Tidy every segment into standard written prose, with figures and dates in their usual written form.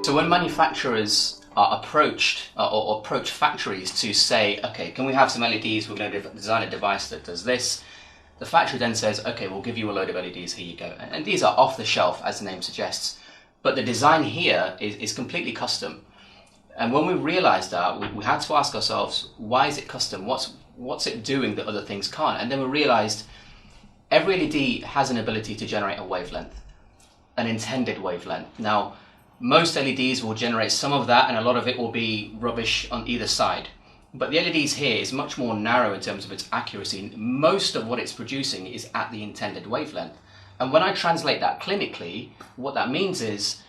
So when manufacturers are approached or approach factories to say, okay, can we have some LEDs? We're going to design a device that does this. The factory then says, okay, we'll give you a load of LEDs, here you go. And these are off the shelf, as the name suggests. But the design here is completely custom. And when we realized that, we had to ask ourselves, why is it custom? What's it doing that other things can't? And then we realized every LED has an ability to generate a wavelength, an intended wavelength. Now, most LEDs will generate some of that, and a lot of it will be rubbish on either side. But the LEDs here is much more narrow in terms of its accuracy. Most of what it's producing is at the intended wavelength. And when I translate that clinically, what that means is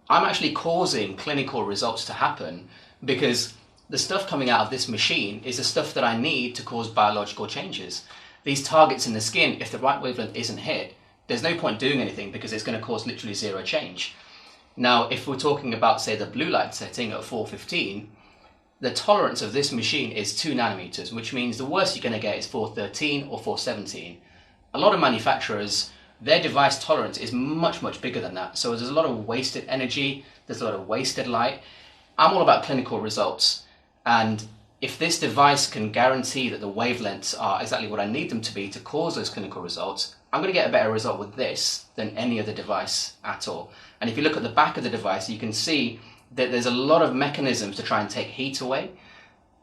I'm actually causing clinical results to happen, because the stuff coming out of this machine is the stuff that I need to cause biological changes. These targets in the skin, if the right wavelength isn't hit, there's no point doing anything because it's going to cause literally zero change. Now, if we're talking about, say, the blue light setting at 415, the tolerance of this machine is 2 nanometers, which means the worst you're going to get is 413 or 417. A lot of manufacturers, their device tolerance is much, much bigger than that. So there's a lot of wasted energy, there's a lot of wasted light. I'm all about clinical results. And if this device can guarantee that the wavelengths are exactly what I need them to be to cause those clinical results, I'm going to get a better result with this than any other device at all. And if you look at the back of the device, you can see that there's a lot of mechanisms to try and take heat away.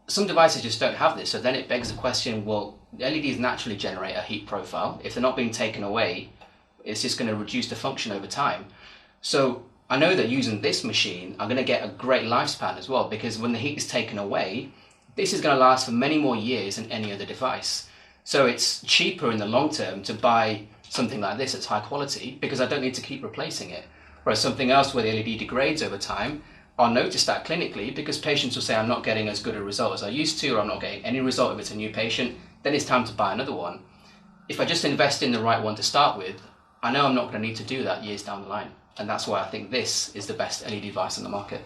Some devices just don't have this, so then it begs the question, well, LEDs naturally generate a heat profile. If they're not being taken away, it's just going to reduce the function over time. So I know that using this machine, I'm going to get a great lifespan as well, because when the heat is taken away, this is going to last for many more years than any other device. So it's cheaper in the long term to buy something like this that's high quality, because I don't need to keep replacing it. Whereas something else where the LED degrades over time, I'll notice that clinically, because patients will say I'm not getting as good a result as I used to, or I'm not getting any result if it's a new patient, then it's time to buy another one. If I just invest in the right one to start with, I know I'm not going to need to do that years down the line. And that's why I think this is the best LED device on the market.